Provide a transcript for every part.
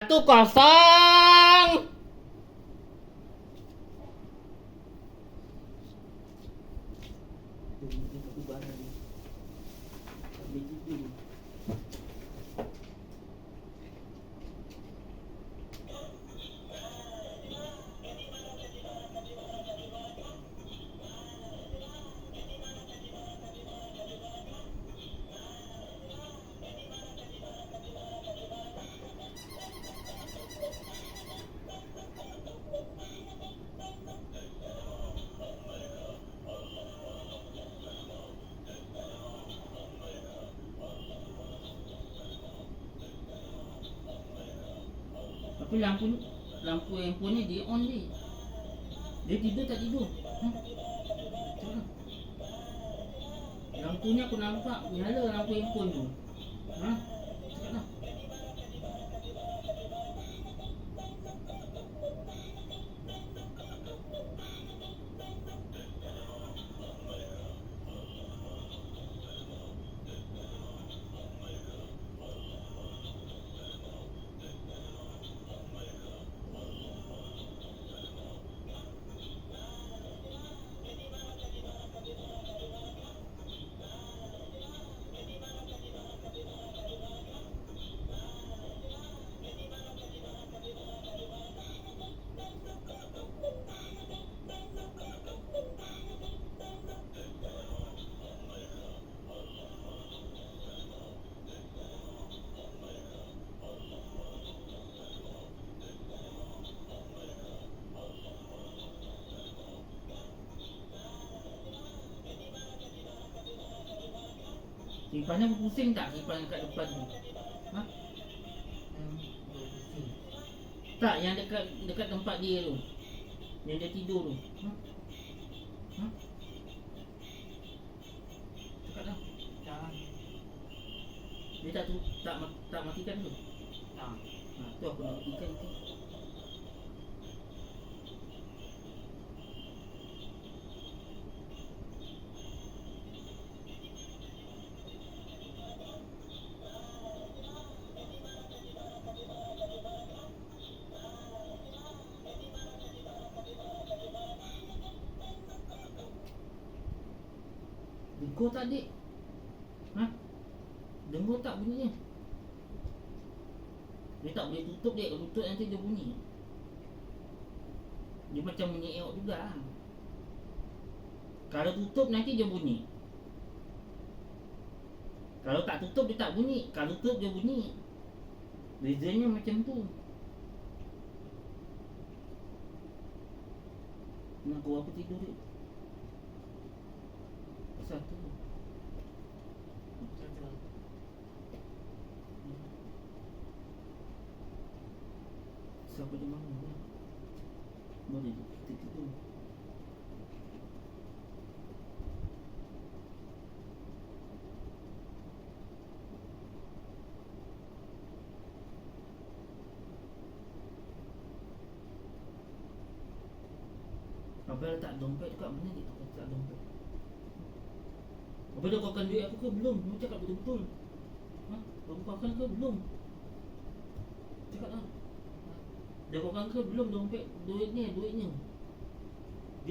1-0. Tapi lampu handphone ni dia on ni. Dia tidur tak tidur? Lampunya aku nampak nyala lampu handphone tu. Cakap lah. Simpannya berpusing tak simpan kat depan tu? Tak, yang dekat tempat dia tu. Yang dia tidur tu. Cakap dah. Dia tak matikan tu? Tu aku nak matikan tu. Dengar tak dik? Dengar tak bunyinya? Dia tak boleh tutup dik. Kalau tutup nanti dia bunyi. Dia macam bunyi eok juga lah. Kalau tutup nanti dia bunyi. Kalau tak tutup dia tak bunyi. Kalau tutup dia bunyi. Bezanya macam tu. Nak kau apa tidur dik? Satu. Siapa dia mahu ni? Boleh kita tidur. Abang letak dompet dekat mana dia letak dompet? Abang dah keluarkan duit aku ke belum? Dia cakap betul-betul. Abang keluarkan ke belum? Cakap lah. Dah keluarkan ke belum dompet? Duitnya. Duit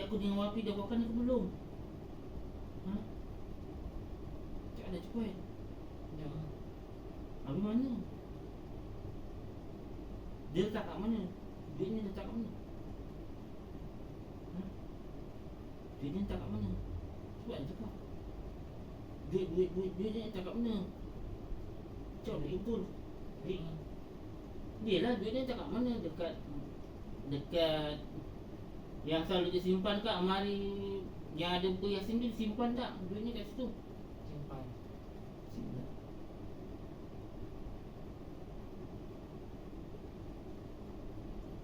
aku dengan Wafi dah keluarkan ke belum? Cakap dah cepat. Habis mana? Dia letak kat mana? Duitnya letak kat mana? Duitnya letak kat mana? Cepat dia cakap. Duitnya letak kat mana? Cakap betul. Dia lah duitnya letak kat mana? Dekat yang selalu dia simpan kat amari yang ada buku Yasin tu simpan tak? Duitnya kat situ. Simpan.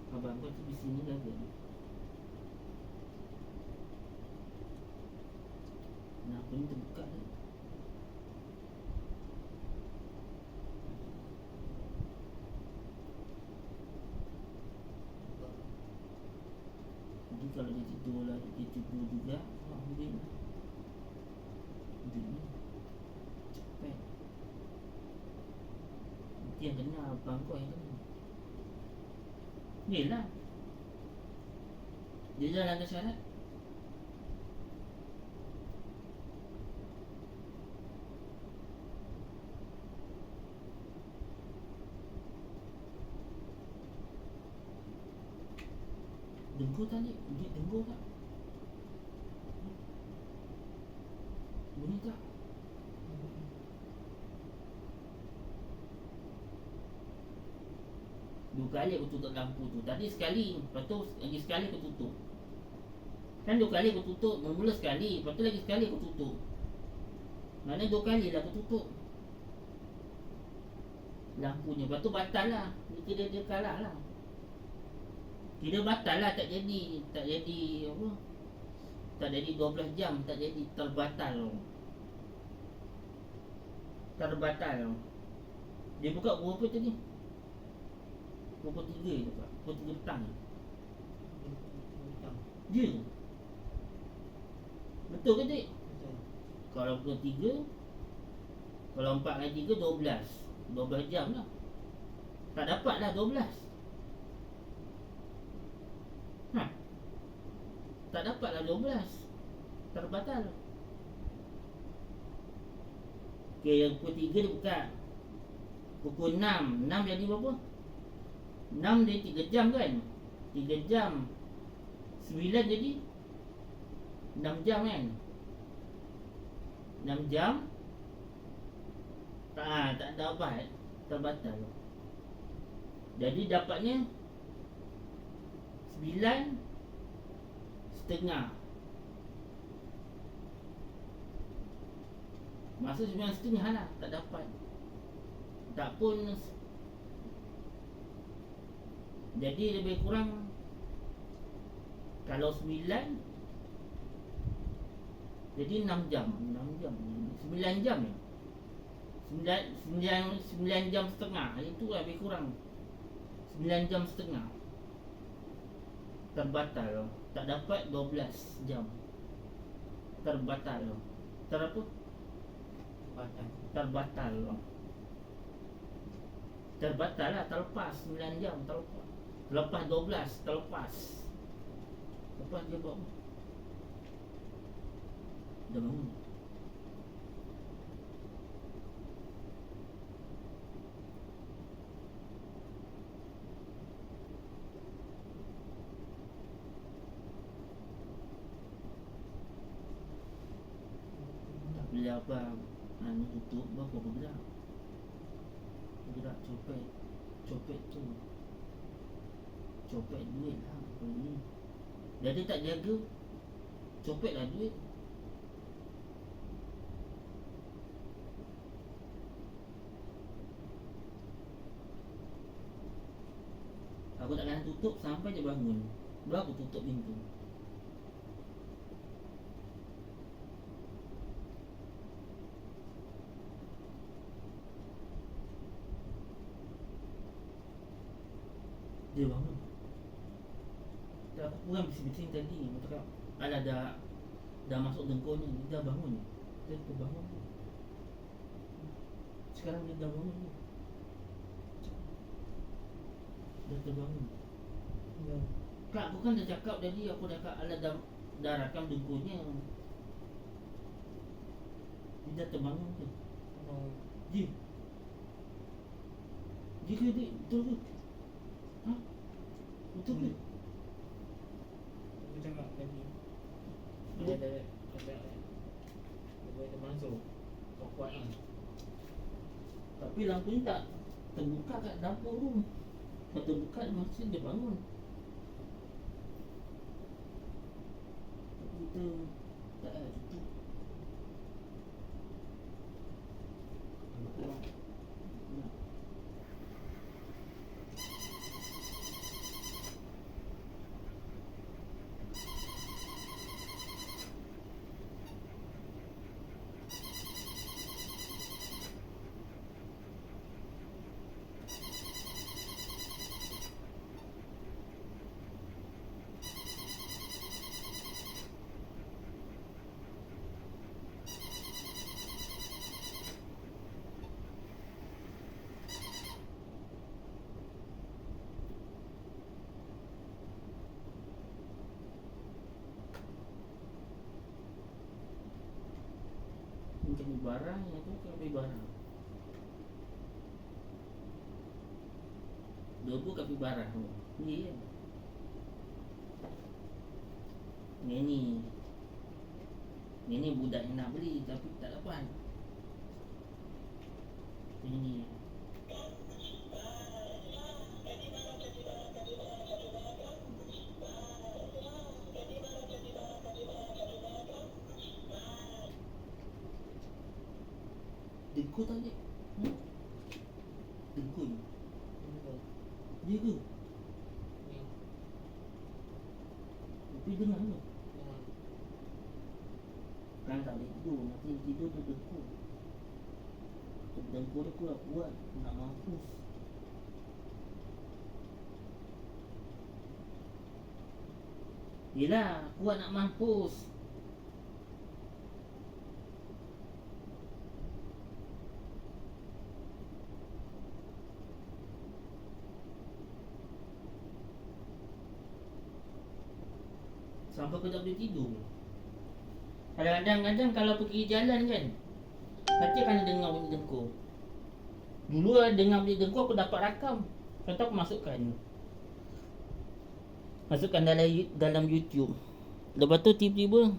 Abang kau tu di sini dah ke? Kenapa ni terbuka ni? Jadi kalau dia tidur lah, dia tidur juga. Alhamdulillah. Duit ni cepet. Nanti yang kena abang kau yang kena. Yelah, dia dah langgar syarat. Dengkur tak ni? Bunyi dengkur tak? Bunyi tak? Dua kali aku tutup lampu tu. Tadi sekali, lepas tu lagi sekali aku tutup. Kan dua kali aku tutup. Mula sekali, lepas tu lagi sekali aku tutup. Maknanya dua kali lah aku tutup lampunya. Lepas tu batal lah. Dia kalah lah. Kira batal lah, tak jadi apa, tak jadi 12 jam, tak jadi, terbatal. Dia buka pukul apa tadi? Pukul 3 je buka. Pukul 3 petang. Ya. Betul ke tak? Betul. Kalau pukul 3, kalau 4 kali 3 12 jam lah. Tak dapat lah 12. Tak dapat lah 12. Terbatal. Okay, yang pukul 3 dia buka. Pukul 6 jadi berapa? 6 dia 3 jam kan? 3 jam 9 jadi 6 jam kan? 6 jam. Tak dapat. Terbatal. Jadi dapatnya 9.5. Masa 9.5 lah. Tak dapat. Tak pun. Jadi lebih kurang, kalau 9 jadi 6 jam 9 jam ni, 9 jam setengah. Itu lebih kurang 9 jam setengah. Terbatal. Tak dapat 12 jam. Terbatal. Terapa? Terbatal. Terbatal lah. Terlepas 9 jam. Terlepas 12. Terlepas dia buat apa? Dah bangun. Bila abang tutup, baru aku bergerak. Copet tu. Copet duit lah. Jadi tak jaga, copet lah duit. Aku tak akan tutup sampai dia bangun. Baru aku tutup pintu. Dia bangun. Aku kurang bising-bising tadi. Aku cakap, alah dah masuk dengkurnya. Dia dah bangun. Dia terbangun. Sekarang dia dah bangun. Dah terbangun. Kak, aku kan dah cakap tadi. Aku dah cakap, alah dah rakam dengkurnya. Dia dah terbangun ke? Dia ke dia? Betul ke? Betul ke? Aku cakap tadi dia ada boleh termasuk kuat kan. Tapi lampu ni tak terbuka kat dapur tu. Kalau terbuka masa dia bangun. Tapi kita tak ada tutup. barang, yang tu kapibara. Dua kapibara tu. Ni kan. Ni budak yang nak beli tapi tak dapat. Ini Dengku tak ni? Dengku ni? Dia ke? Ni. Tapi dengar tu. Jangan. Kan tak boleh tidur. Nanti tidur tu dengku. Dengku dia kuat nak mampus. Yelah, kuat nak mampus. Sampai kau tak boleh tidur. Kadang-kadang kalau pergi jalan kan, Hati akan dengar bunyi dengkur. Dulu dengar bunyi dengkur aku dapat rakam. Contoh aku masukkan dalam YouTube. Lepas tu tiba-tiba